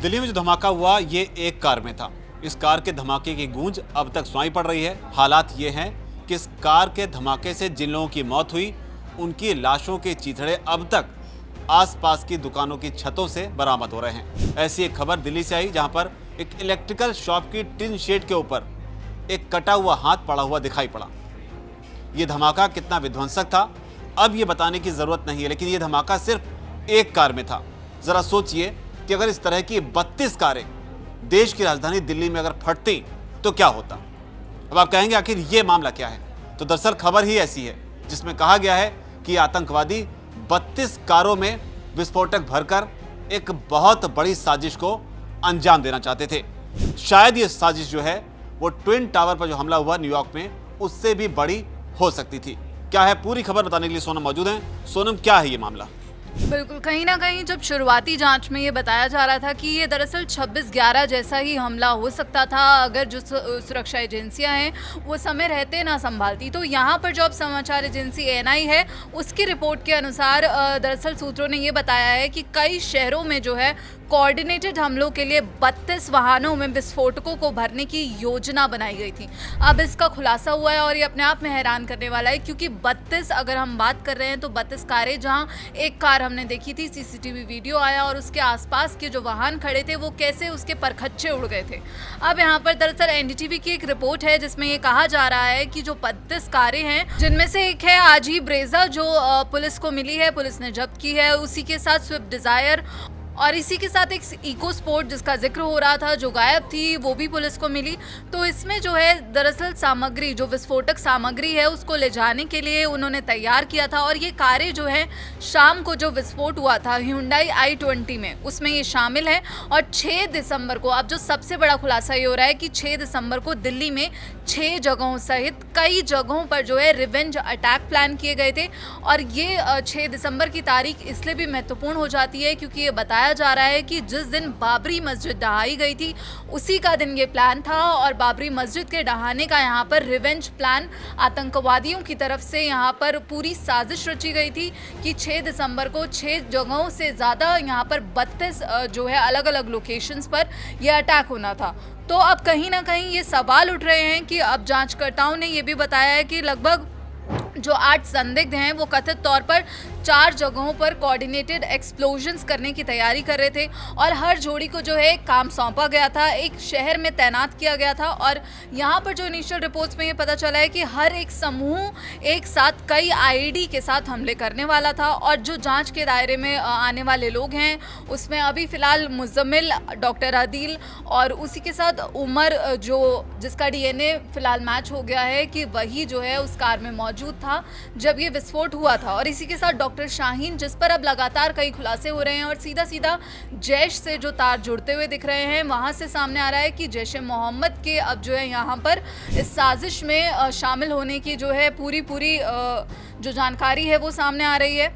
दिल्ली में जो धमाका हुआ ये एक कार में था। इस कार के धमाके की गूंज अब तक सुनाई पड़ रही है। हालात ये हैं कि इस कार के धमाके से जिन लोगों की मौत हुई उनकी लाशों के चीथड़े अब तक आसपास की दुकानों की छतों से बरामद हो रहे हैं। ऐसी एक खबर दिल्ली से आई जहां पर एक इलेक्ट्रिकल शॉप की टिन शेड के ऊपर एक कटा हुआ हाथ पड़ा हुआ दिखाई पड़ा। ये धमाका कितना विध्वंसक था अब ये बताने की जरूरत नहीं है, लेकिन ये धमाका सिर्फ एक कार में था। जरा सोचिए कि अगर इस तरह की 32 कारें देश की राजधानी दिल्ली में अगर फटती तो क्या होता। अब आप कहेंगे आखिर ये मामला क्या है, तो दरअसल खबर ही ऐसी है जिसमें कहा गया है कि आतंकवादी 32 कारों में विस्फोटक भरकर एक बहुत बड़ी साजिश को अंजाम देना चाहते थे। शायद ये साजिश जो है वो ट्विन टावर पर जो हमला हुआ न्यूयॉर्क में उससे भी बड़ी हो सकती थी। क्या है पूरी खबर बताने के लिए सोनम मौजूद हैं। सोनम, क्या है ये मामला? बिल्कुल, कहीं ना कहीं जब शुरुआती जांच में ये बताया जा रहा था कि ये दरअसल 26/11 जैसा ही हमला हो सकता था अगर जो सुरक्षा एजेंसियां हैं वो समय रहते ना संभालती। तो यहाँ पर जो अब समाचार एजेंसी एएनआई है उसकी रिपोर्ट के अनुसार दरअसल सूत्रों ने ये बताया है कि कई शहरों में जो है कोऑर्डिनेटेड हमलों के लिए 32 वाहनों में विस्फोटकों को भरने की योजना बनाई गई थी। अब इसका खुलासा हुआ है और ये अपने आप में हैरान करने वाला है, क्योंकि 32 अगर हम बात कर रहे हैं तो 32 कारें, जहां एक कार हमने देखी थी, सीसीटीवी वीडियो आया और उसके आसपास के जो वाहन खड़े थे वो कैसे उसके परखच्चे उड़ गए थे। अब यहाँ पर दरअसल एनडीटीवी की एक रिपोर्ट है जिसमें ये कहा जा रहा है कि जो 32 कारें हैं जिनमें से एक है आज ही ब्रेजा जो पुलिस को मिली है, पुलिस ने जब्त की है, उसी के साथ स्विफ्ट डिजायर और इसी के साथ एक इको स्पोर्ट जिसका जिक्र हो रहा था जो गायब थी वो भी पुलिस को मिली। तो इसमें जो है दरअसल सामग्री, जो विस्फोटक सामग्री है उसको ले जाने के लिए उन्होंने तैयार किया था। और ये कारें जो है शाम को जो विस्फोट हुआ था Hyundai i20 में उसमें ये शामिल है। और 6 दिसंबर को अब जो सबसे बड़ा खुलासा ये हो रहा है कि 6 दिसंबर को दिल्ली में 6 जगहों सहित कई जगहों पर जो है रिवेंज अटैक प्लान किए गए थे। और ये 6 दिसंबर की तारीख इसलिए भी महत्वपूर्ण हो जाती है क्योंकि ये बताया जा रहा है कि जिस दिन बाबरी मस्जिद ढहाई गई थी उसी का दिन ये प्लान था। और बाबरी मस्जिद के ढहाने का यहाँ पर रिवेंज प्लान आतंकवादियों की तरफ से यहाँ पर पूरी साजिश रची गई थी कि 6 दिसंबर को 6 जगहों से ज़्यादा यहाँ पर 32 जो है अलग अलग लोकेशंस पर यह अटैक होना था। तो अब कहीं ना कहीं ये सवाल उठ रहे हैं कि अब जांचकर्ताओं ने ये भी बताया है कि लगभग जो 8 संदिग्ध हैं वो कथित तौर पर 4 जगहों पर कोऑर्डिनेटेड एक्सप्लोजन्स करने की तैयारी कर रहे थे और हर जोड़ी को जो है काम सौंपा गया था, एक शहर में तैनात किया गया था। और यहाँ पर जो इनिशियल रिपोर्ट्स में ये पता चला है कि हर एक समूह एक साथ कई आईडी के साथ हमले करने वाला था। और जो जांच के दायरे में आने वाले लोग हैं उसमें अभी फ़िलहाल मुज़म्मिल, डॉक्टर आदिल और उसी के साथ उमर जो जिसका डीएनए फ़िलहाल मैच हो गया है कि वही जो है उस कार में मौजूद था जब ये विस्फोट हुआ था। और इसी के साथ डॉक्टर शाहीन, जिस पर अब लगातार कई खुलासे हो रहे हैं और सीधा सीधा जैश से जो तार जुड़ते हुए दिख रहे हैं, वहां से सामने आ रहा है कि जैश ए मोहम्मद के अब जो है यहाँ पर इस साजिश में शामिल होने की जो है पूरी जो जानकारी है वो सामने आ रही है।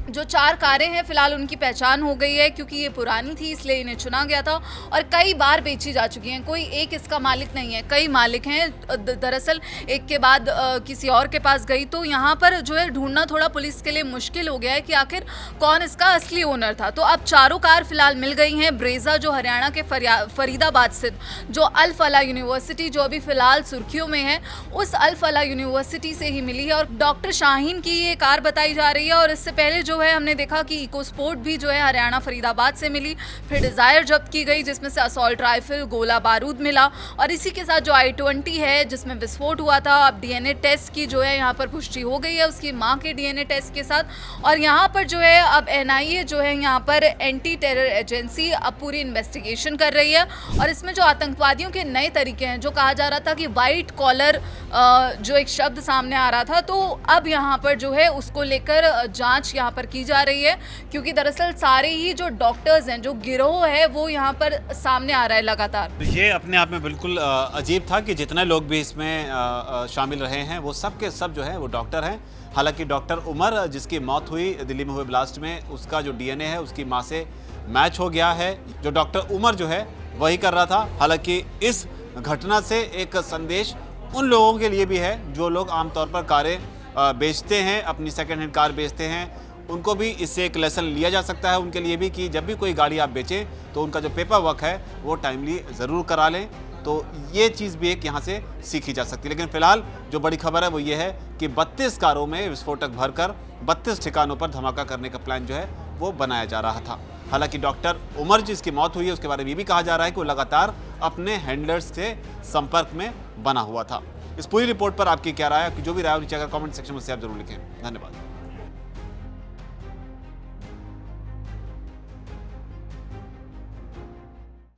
जो 4 कारें हैं फिलहाल उनकी पहचान हो गई है क्योंकि ये पुरानी थी इसलिए इन्हें चुना गया था और कई बार बेची जा चुकी हैं। कोई एक इसका मालिक नहीं है, कई मालिक हैं। दरअसल एक के बाद किसी और के पास गई तो यहाँ पर जो है ढूंढना थोड़ा पुलिस के लिए मुश्किल हो गया है कि आखिर कौन इसका असली ओनर था। तो अब 4 कार फिलहाल मिल गई हैं। ब्रेजा जो हरियाणा के फरीदाबाद स्थित जो अल फलाह यूनिवर्सिटी जो अभी फिलहाल सुर्खियों में है, उस अल फलाह यूनिवर्सिटी से ही मिली है और डॉक्टर शाहीन की ये कार बताई जा रही है। और इससे पहले जो है हमने देखा कि इको स्पोर्ट भी जो है हरियाणा फरीदाबाद से मिली, फिर डिजायर जब्त की गई जिसमें से असॉल्ट राइफल, गोला बारूद मिला। और इसी के साथ जो i20 है जिसमें विस्फोट हुआ था, अब डीएनए टेस्ट की जो है यहाँ पर पुष्टि हो गई है उसकी मां के डीएनए टेस्ट के साथ। और यहाँ पर जो है अब एनआईए जो है यहाँ पर एंटी टेरर एजेंसी अब पूरी इन्वेस्टिगेशन कर रही है। और इसमें जो आतंकवादियों के नए तरीके हैं, जो कहा जा रहा था कि वाइट कॉलर जो एक शब्द सामने आ रहा था, तो अब यहाँ पर जो है उसको लेकर जांच यहाँ पर की जा रही है क्योंकि दरअसल सारे ही जो डॉक्टर्स हैं, जो गिरोह है वो यहाँ पर सामने आ रहा है लगातार। ये अपने आप में बिल्कुल अजीब था कि जितने लोग भी इसमें शामिल रहे हैं वो सब के सब जो है वो डॉक्टर हैं। हालांकि डॉक्टर उमर जिसकी मौत हुई दिल्ली में हुए ब्लास्ट में, उसका जो डीएनए है उसकी मां से मैच हो गया है। जो डॉक्टर उमर जो है वही कर रहा था। हालांकि इस घटना से एक संदेश उन लोगों के लिए भी है जो लोग आमतौर पर कारें बेचते हैं, अपनी सेकेंड हैंड कार बेचते हैं, उनको भी इससे एक लेसन लिया जा सकता है उनके लिए भी कि जब भी कोई गाड़ी आप बेचें तो उनका जो पेपर वर्क है वो टाइमली ज़रूर करा लें। तो ये चीज़ भी एक यहाँ से सीखी जा सकती है। लेकिन फिलहाल जो बड़ी खबर है वो ये है कि 32 कारों में विस्फोटक भरकर 32 ठिकानों पर धमाका करने का प्लान जो है वो बनाया जा रहा था। हालांकि डॉक्टर उमर जिसकी मौत हुई है उसके बारे में ये भी कहा जा रहा है कि वो लगातार अपने हैंडलर्स से संपर्क में बना हुआ था। इस पूरी रिपोर्ट पर आपकी क्या राय है? जो भी राय हो नीचे अगर कमेंट सेक्शन में उससे आप जरूर लिखें। धन्यवाद।